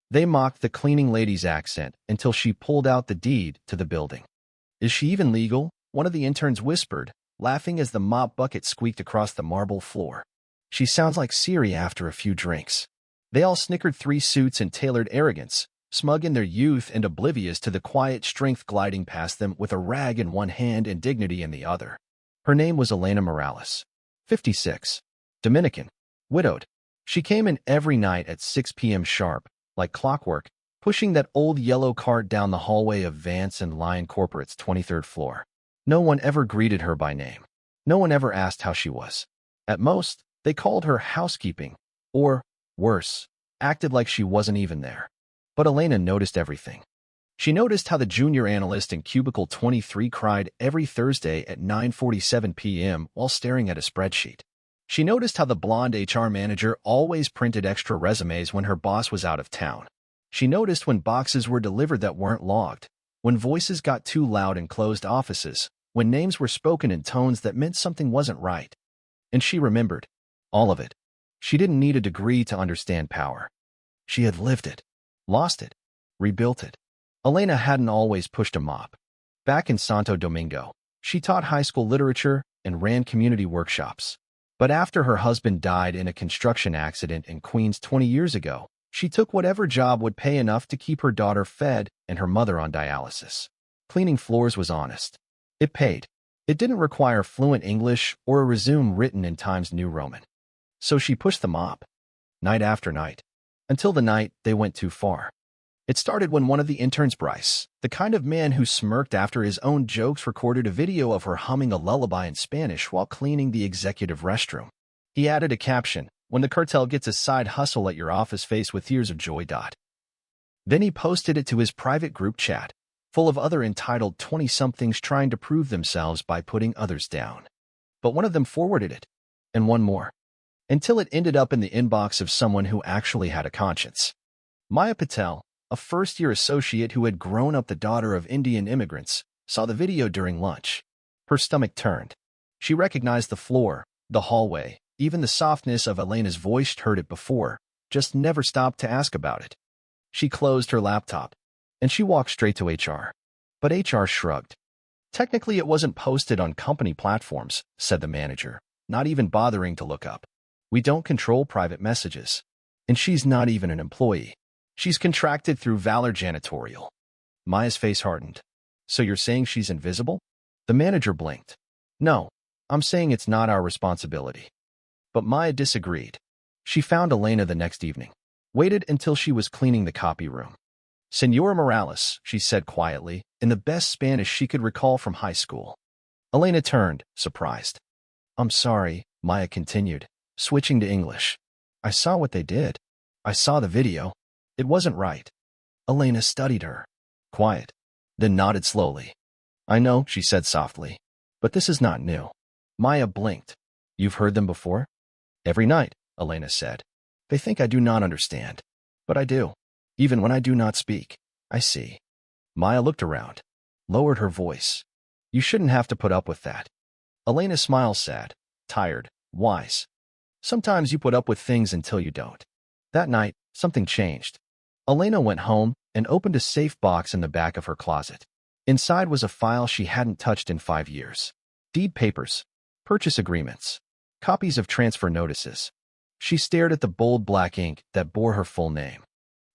They mocked the cleaning lady's accent until she pulled out the deed to the building. Is she even legal? One of the interns whispered, laughing as the mop bucket squeaked across the marble floor. She sounds like Siri after a few drinks. They all snickered, 3 suits in tailored arrogance, smug in their youth and oblivious to the quiet strength gliding past them with a rag in one hand and dignity in the other. Her name was Elena Morales, 56, Dominican, widowed. She came in every night at 6 p.m. sharp, like clockwork, pushing that old yellow cart down the hallway of Vance and Lyon Corporate's 23rd floor. No one ever greeted her by name. No one ever asked how she was. At most, they called her housekeeping, or, worse, acted like she wasn't even there. But Elena noticed everything. She noticed how the junior analyst in cubicle 23 cried every Thursday at 9:47 p.m. while staring at a spreadsheet. She noticed how the blonde HR manager always printed extra resumes when her boss was out of town. She noticed when boxes were delivered that weren't logged, when voices got too loud in closed offices, when names were spoken in tones that meant something wasn't right. And she remembered all of it. She didn't need a degree to understand power. She had lived it, lost it, rebuilt it. Elena hadn't always pushed a mop. Back in Santo Domingo, she taught high school literature and ran community workshops. But after her husband died in a construction accident in Queens 20 years ago, she took whatever job would pay enough to keep her daughter fed and her mother on dialysis. Cleaning floors was honest. It paid. It didn't require fluent English or a resume written in Times New Roman. So she pushed the mop, night after night, until the night they went too far. It started when one of the interns, Bryce, the kind of man who smirked after his own jokes, recorded a video of her humming a lullaby in Spanish while cleaning the executive restroom. He added a caption, "When the cartel gets a side hustle at your office, face with tears of joy." Then he posted it to his private group chat, full of other entitled 20-somethings trying to prove themselves by putting others down. But one of them forwarded it, and one more, until it ended up in the inbox of someone who actually had a conscience. Maya Patel, a first-year associate who had grown up the daughter of Indian immigrants, saw the video during lunch. Her stomach turned. She recognized the floor, the hallway, even the softness of Elena's voice. She'd heard it before, just never stopped to ask about it. She closed her laptop, and she walked straight to HR. But HR shrugged. Technically, it wasn't posted on company platforms, said the manager, not even bothering to look up. We don't control private messages. And she's not even an employee. She's contracted through Valor Janitorial. Maya's face hardened. So you're saying she's invisible? The manager blinked. No, I'm saying it's not our responsibility. But Maya disagreed. She found Elena the next evening, waited until she was cleaning the copy room. "Senora Morales," she said quietly, in the best Spanish she could recall from high school. Elena turned, surprised. "I'm sorry," Maya continued, switching to English. "I saw what they did. I saw the video. It wasn't right." Elena studied her, quiet, then nodded slowly. "I know," she said softly, "but this is not new." Maya blinked. "You've heard them before?" "Every night," Elena said. "They think I do not understand. But I do. Even when I do not speak, I see." Maya looked around, lowered her voice. "You shouldn't have to put up with that." Elena smiled, sad, tired, wise. "Sometimes you put up with things until you don't." That night, something changed. Elena went home and opened a safe box in the back of her closet. Inside was a file she hadn't touched in 5 years. Deed papers, purchase agreements, copies of transfer notices. She stared at the bold black ink that bore her full name.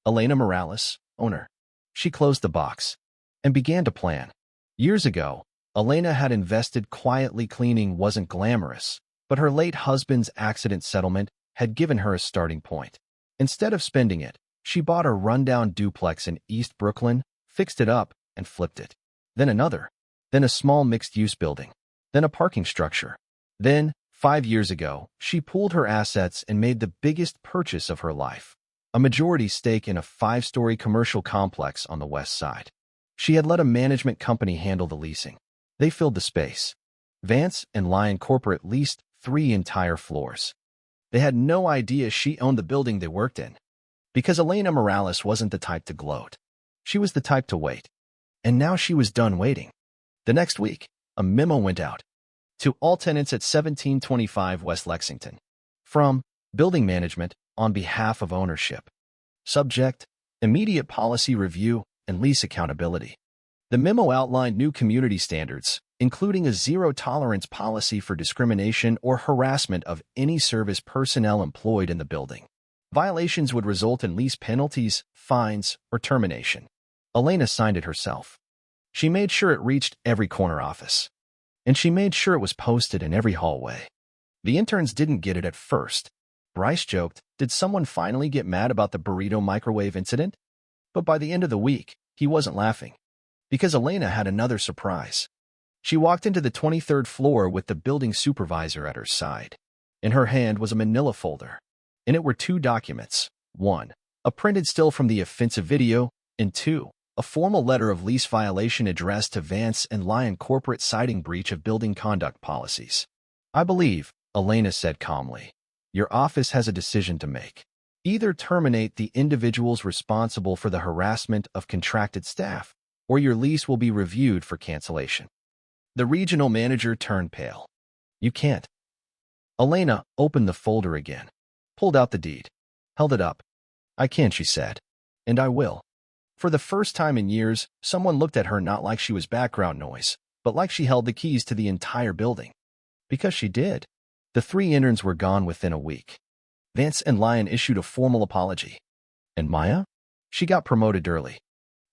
Elena Morales, owner. She closed the box and began to plan. Years ago, Elena had invested quietly. Cleaning wasn't glamorous, but her late husband's accident settlement had given her a starting point. Instead of spending it, she bought a rundown duplex in East Brooklyn, fixed it up, and flipped it. Then another. Then a small mixed-use building. Then a parking structure. Then, 5 years ago, she pooled her assets and made the biggest purchase of her life. A majority stake in a 5-story commercial complex on the west side. She had let a management company handle the leasing. They filled the space. Vance and Lyon Corporate leased 3 entire floors. They had no idea she owned the building they worked in. Because Elena Morales wasn't the type to gloat. She was the type to wait. And now she was done waiting. The next week, a memo went out to all tenants at 1725 West Lexington. From Building Management, on behalf of ownership. Subject, immediate policy review, and lease accountability. The memo outlined new community standards, including a zero-tolerance policy for discrimination or harassment of any service personnel employed in the building. Violations would result in lease penalties, fines, or termination. Elena signed it herself. She made sure it reached every corner office. And she made sure it was posted in every hallway. The interns didn't get it at first. Bryce joked, "Did someone finally get mad about the burrito microwave incident?" But by the end of the week, he wasn't laughing. Because Elena had another surprise. She walked into the 23rd floor with the building supervisor at her side. In her hand was a manila folder. In it were two documents. 1. A printed still from the offensive video, and 2. A formal letter of lease violation addressed to Vance and Lyon Corporate citing breach of building conduct policies. "I believe," Elena said calmly, "your office has a decision to make. Either terminate the individuals responsible for the harassment of contracted staff, or your lease will be reviewed for cancellation." The regional manager turned pale. "You can't." Elena opened the folder again, pulled out the deed, held it up. "I can," she said, "and I will." For the first time in years, someone looked at her not like she was background noise, but like she held the keys to the entire building. Because she did. The 3 interns were gone within a week. Vance and Lyon issued a formal apology. And Maya? She got promoted early.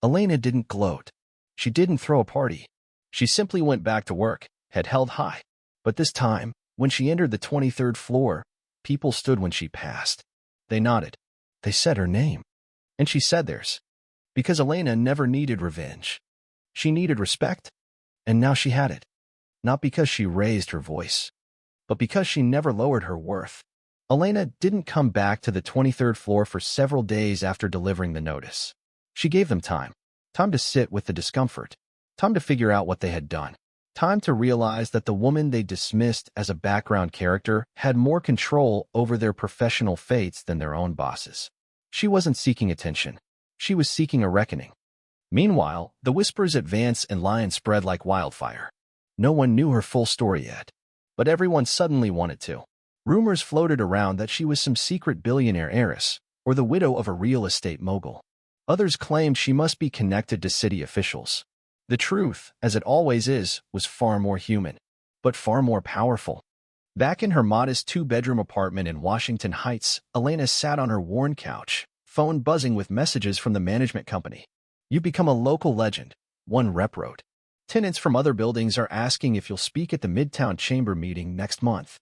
Elena didn't gloat. She didn't throw a party. She simply went back to work, head held high. But this time, when she entered the 23rd floor, people stood when she passed. They nodded. They said her name. And she said theirs. Because Elena never needed revenge. She needed respect. And now she had it. Not because she raised her voice, but because she never lowered her worth. Elena didn't come back to the 23rd floor for several days after delivering the notice. She gave them time. Time to sit with the discomfort. Time to figure out what they had done. Time to realize that the woman they dismissed as a background character had more control over their professional fates than their own bosses. She wasn't seeking attention. She was seeking a reckoning. Meanwhile, the whispers at Vance and Lyon spread like wildfire. No one knew her full story yet, but everyone suddenly wanted to. Rumors floated around that she was some secret billionaire heiress or the widow of a real estate mogul. Others claimed she must be connected to city officials. The truth, as it always is, was far more human, but far more powerful. Back in her modest 2-bedroom apartment in Washington Heights, Elena sat on her worn couch, phone buzzing with messages from the management company. "You've become a local legend," one rep wrote. "Tenants from other buildings are asking if you'll speak at the Midtown Chamber meeting next month."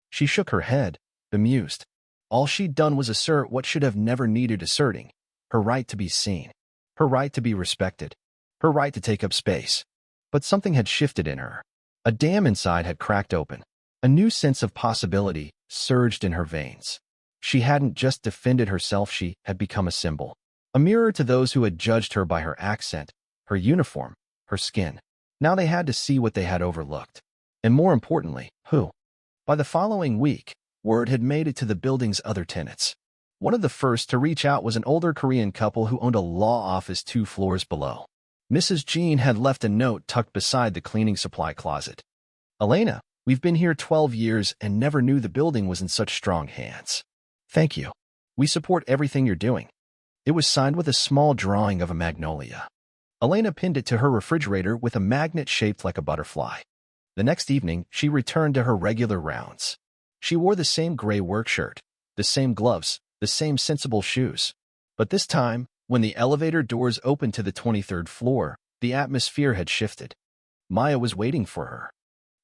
She shook her head, bemused. All she'd done was assert what should have never needed asserting. Her right to be seen. Her right to be respected. Her right to take up space. But something had shifted in her. A dam inside had cracked open. A new sense of possibility surged in her veins. She hadn't just defended herself, she had become a symbol. A mirror to those who had judged her by her accent, her uniform, her skin. Now they had to see what they had overlooked. And more importantly, who. By the following week, word had made it to the building's other tenants. One of the first to reach out was an older Korean couple who owned a law office 2 floors below. Mrs. Jean had left a note tucked beside the cleaning supply closet. "Elena, we've been here 12 years and never knew the building was in such strong hands. Thank you. We support everything you're doing." It was signed with a small drawing of a magnolia. Elena pinned it to her refrigerator with a magnet shaped like a butterfly. The next evening, she returned to her regular rounds. She wore the same gray work shirt, the same gloves, the same sensible shoes. But this time, when the elevator doors opened to the 23rd floor, the atmosphere had shifted. Maya was waiting for her.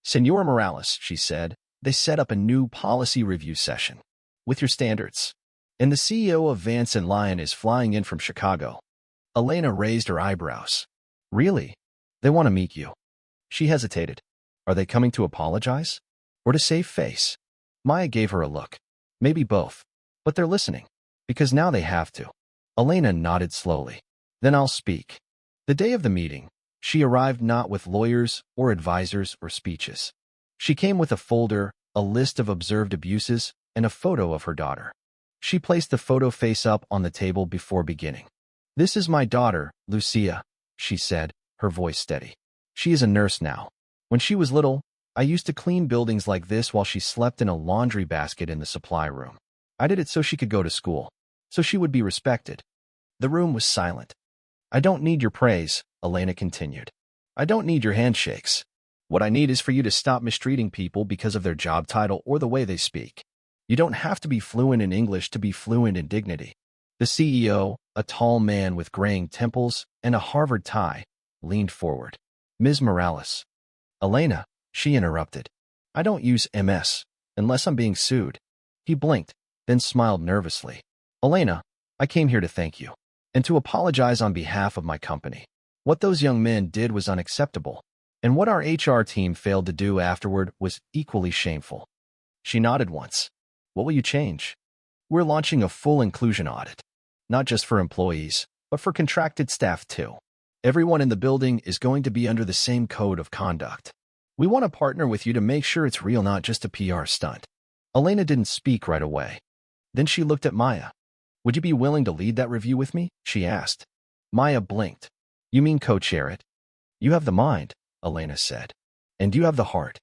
"Senora Morales," she said, "they set up a new policy review session. With your standards. And the CEO of Vance and Lyon is flying in from Chicago." Elena raised her eyebrows. "Really? They want to meet you." She hesitated. Are they coming to apologize? Or to save face? Maya gave her a look. Maybe both. But they're listening. Because now they have to. Elena nodded slowly. "Then I'll speak." The day of the meeting, she arrived not with lawyers or advisors or speeches. She came with a folder, a list of observed abuses, and a photo of her daughter. She placed the photo face up on the table before beginning. "This is my daughter, Lucia," she said, her voice steady. "She is a nurse now. When she was little, I used to clean buildings like this while she slept in a laundry basket in the supply room. I did it so she could go to school, so she would be respected. The room was silent. I don't need your praise, Elena continued. I don't need your handshakes. What I need is for you to stop mistreating people because of their job title or the way they speak. You don't have to be fluent in English to be fluent in dignity. The CEO, a tall man with graying temples and a Harvard tie, leaned forward. Ms. Morales. Elena, she interrupted. I don't use MS, unless I'm being sued. He blinked, then smiled nervously. Elena, I came here to thank you, and to apologize on behalf of my company. What those young men did was unacceptable, and what our HR team failed to do afterward was equally shameful. She nodded once. What will you change? We're launching a full inclusion audit, not just for employees, but for contracted staff too. Everyone in the building is going to be under the same code of conduct. We want to partner with you to make sure it's real, not just a PR stunt. Elena didn't speak right away. Then she looked at Maya. Would you be willing to lead that review with me? She asked. Maya blinked. You mean co-chair it? You have the mind, Elena said. And you have the heart.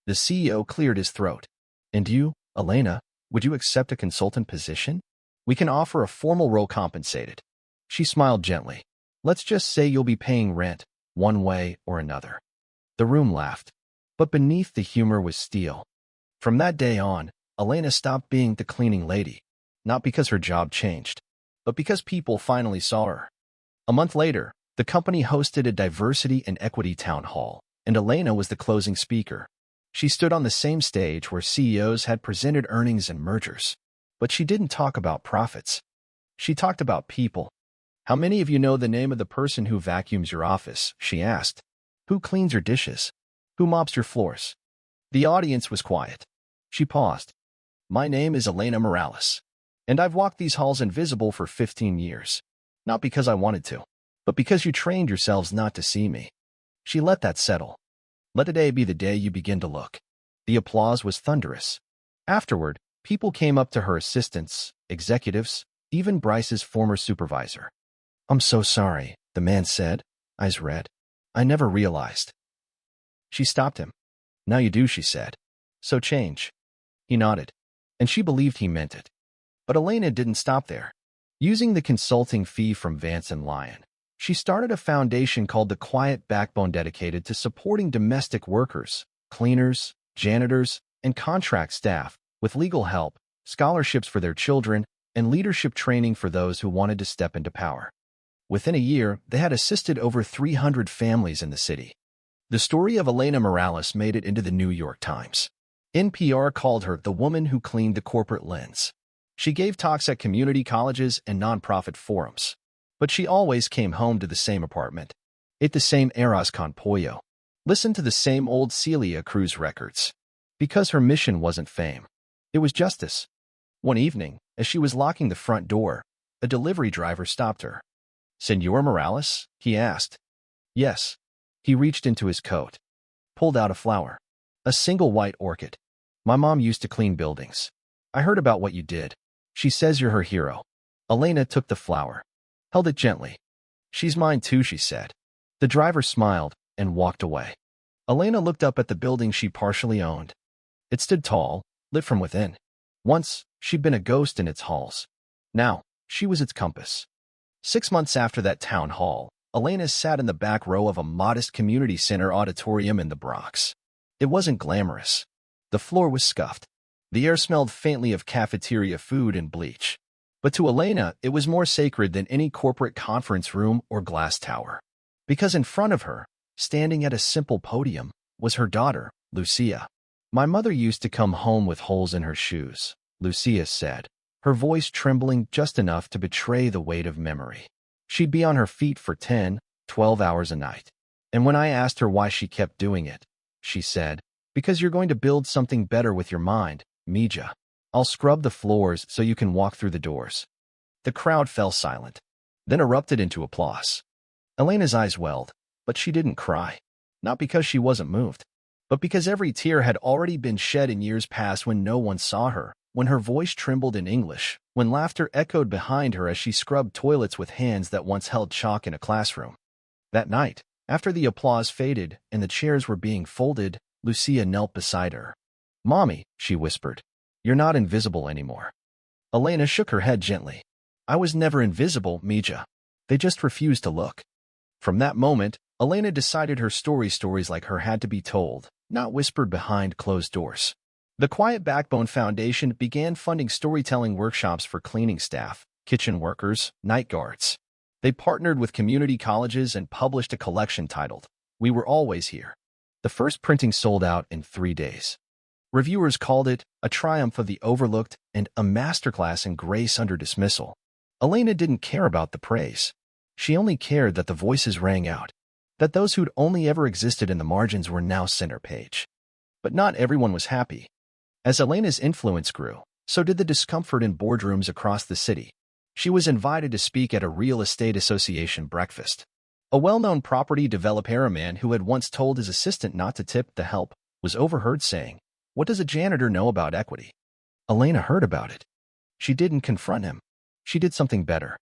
The CEO cleared his throat. And you, Elena, would you accept a consultant position? We can offer a formal role compensated. She smiled gently. Let's just say you'll be paying rent, one way or another. The room laughed. But beneath the humor was steel. From that day on, Elena stopped being the cleaning lady. Not because her job changed, but because people finally saw her. A month later, the company hosted a diversity and equity town hall, and Elena was the closing speaker. She stood on the same stage where CEOs had presented earnings and mergers. But she didn't talk about profits. She talked about people. How many of you know the name of the person who vacuums your office? She asked. Who cleans your dishes? Who mops your floors? The audience was quiet. She paused. My name is Elena Morales, and I've walked these halls invisible for 15 years. Not because I wanted to, but because you trained yourselves not to see me. She let that settle. Let today be the day you begin to look. The applause was thunderous. Afterward, people came up to her assistants, executives, even Bryce's former supervisor. I'm so sorry, the man said, eyes red. I never realized. She stopped him. Now you do, she said. So change. He nodded, and she believed he meant it. But Elena didn't stop there. Using the consulting fee from Vance and Lyon, she started a foundation called the Quiet Backbone dedicated to supporting domestic workers, cleaners, janitors, and contract staff with legal help, scholarships for their children, and leadership training for those who wanted to step into power. Within a year, they had assisted over 300 families in the city. The story of Elena Morales made it into the New York Times. NPR called her the woman who cleaned the corporate lens. She gave talks at community colleges and nonprofit forums. But she always came home to the same apartment, ate the same arroz con pollo, listened to the same old Celia Cruz records. Because her mission wasn't fame. It was justice. One evening, as she was locking the front door, a delivery driver stopped her. Senor Morales? He asked. Yes. He reached into his coat, pulled out a flower. A single white orchid. My mom used to clean buildings. I heard about what you did. She says you're her hero. Elena took the flower, held it gently. She's mine too, she said. The driver smiled and walked away. Elena looked up at the building she partially owned. It stood tall, lit from within. Once, she'd been a ghost in its halls. Now, she was its compass. 6 months after that town hall, Elena sat in the back row of a modest community center auditorium in the Bronx. It wasn't glamorous. The floor was scuffed. The air smelled faintly of cafeteria food and bleach. But to Elena, it was more sacred than any corporate conference room or glass tower. Because in front of her, standing at a simple podium, was her daughter, Lucia. My mother used to come home with holes in her shoes, Lucia said, her voice trembling just enough to betray the weight of memory. She'd be on her feet for 10, 12 hours a night. And when I asked her why she kept doing it, she said, because you're going to build something better with your mind, Mija. I'll scrub the floors so you can walk through the doors. The crowd fell silent, then erupted into applause. Elena's eyes welled, but she didn't cry. Not because she wasn't moved, but because every tear had already been shed in years past when no one saw her, when her voice trembled in English, when laughter echoed behind her as she scrubbed toilets with hands that once held chalk in a classroom. That night, after the applause faded and the chairs were being folded, Lucia knelt beside her. Mommy, she whispered, you're not invisible anymore. Elena shook her head gently. I was never invisible, Mija. They just refused to look. From that moment, Elena decided her stories like her had to be told, not whispered behind closed doors. The Quiet Backbone Foundation began funding storytelling workshops for cleaning staff, kitchen workers, night guards. They partnered with community colleges and published a collection titled, We Were Always Here. The first printing sold out in 3 days. Reviewers called it a triumph of the overlooked and a masterclass in grace under dismissal. Elena didn't care about the praise. She only cared that the voices rang out, that those who'd only ever existed in the margins were now center page. But not everyone was happy. As Elena's influence grew, so did the discomfort in boardrooms across the city. She was invited to speak at a real estate association breakfast. A well-known property developer, a man who had once told his assistant not to tip the help, was overheard saying, "What does a janitor know about equity?" Elena heard about it. She didn't confront him. She did something better.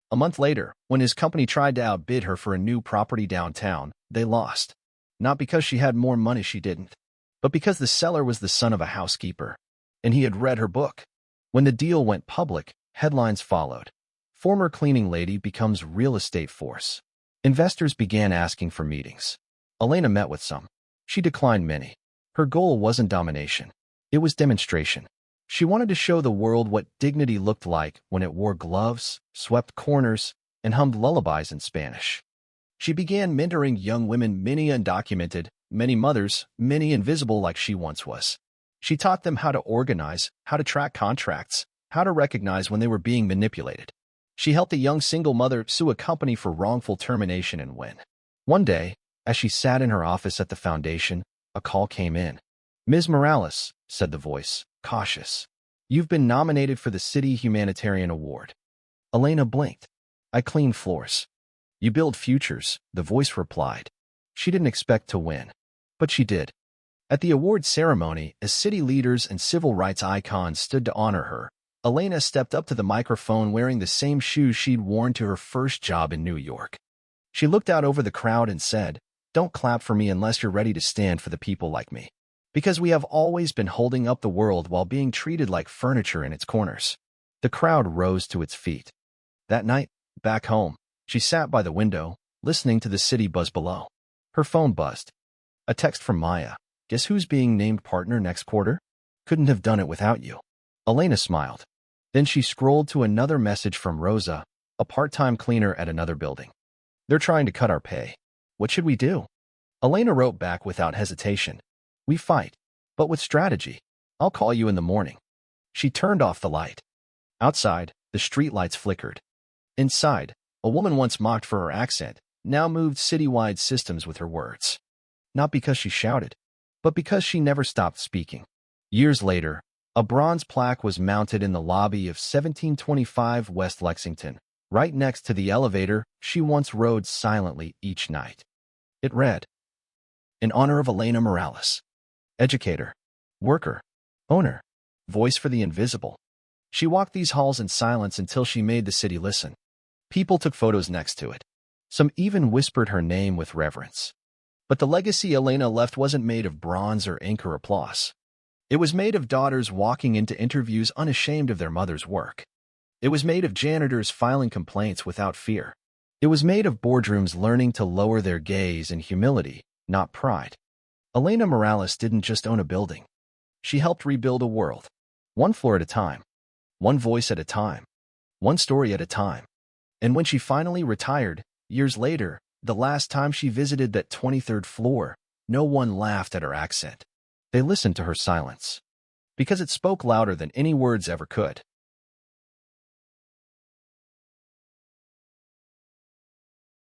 A month later, when his company tried to outbid her for a new property downtown, they lost. Not because she had more money, she didn't, but because the seller was the son of a housekeeper, and he had read her book. When the deal went public, headlines followed. Former cleaning lady becomes real estate force. Investors began asking for meetings. Elena met with some. She declined many. Her goal wasn't domination. It was demonstration. She wanted to show the world what dignity looked like when it wore gloves, swept corners, and hummed lullabies in Spanish. She began mentoring young women, many undocumented, many mothers, many invisible like she once was. She taught them how to organize, how to track contracts, how to recognize when they were being manipulated. She helped a young single mother sue a company for wrongful termination and win. One day, as she sat in her office at the foundation, a call came in. "Ms. Morales," said the voice, cautious. "You've been nominated for the City Humanitarian Award." Elena blinked. "I clean floors." "You build futures," the voice replied. She didn't expect to win, but she did. At the award ceremony, as city leaders and civil rights icons stood to honor her, Elena stepped up to the microphone wearing the same shoes she'd worn to her first job in New York. She looked out over the crowd and said, "Don't clap for me unless you're ready to stand for the people like me. Because we have always been holding up the world while being treated like furniture in its corners." The crowd rose to its feet. That night, back home, she sat by the window, listening to the city buzz below. Her phone buzzed. A text from Maya. "Guess who's being named partner next quarter? Couldn't have done it without you." Elena smiled. Then she scrolled to another message from Rosa, a part-time cleaner at another building. "They're trying to cut our pay. What should we do?" Elena wrote back without hesitation. "We fight, but with strategy. I'll call you in the morning." She turned off the light. Outside, the streetlights flickered. Inside, a woman once mocked for her accent now moved citywide systems with her words. Not because she shouted, but because she never stopped speaking. Years later, a bronze plaque was mounted in the lobby of 1725 West Lexington, right next to the elevator she once rode silently each night. It read, "In honor of Elena Morales, educator, worker, owner, voice for the invisible." She walked these halls in silence until she made the city listen. People took photos next to it. Some even whispered her name with reverence. But the legacy Elena left wasn't made of bronze or ink or applause. It was made of daughters walking into interviews unashamed of their mother's work. It was made of janitors filing complaints without fear. It was made of boardrooms learning to lower their gaze in humility, not pride. Elena Morales didn't just own a building. She helped rebuild a world, one floor at a time, one voice at a time, one story at a time. And when she finally retired, years later, the last time she visited that 23rd floor, no one laughed at her accent. They listened to her silence, because it spoke louder than any words ever could.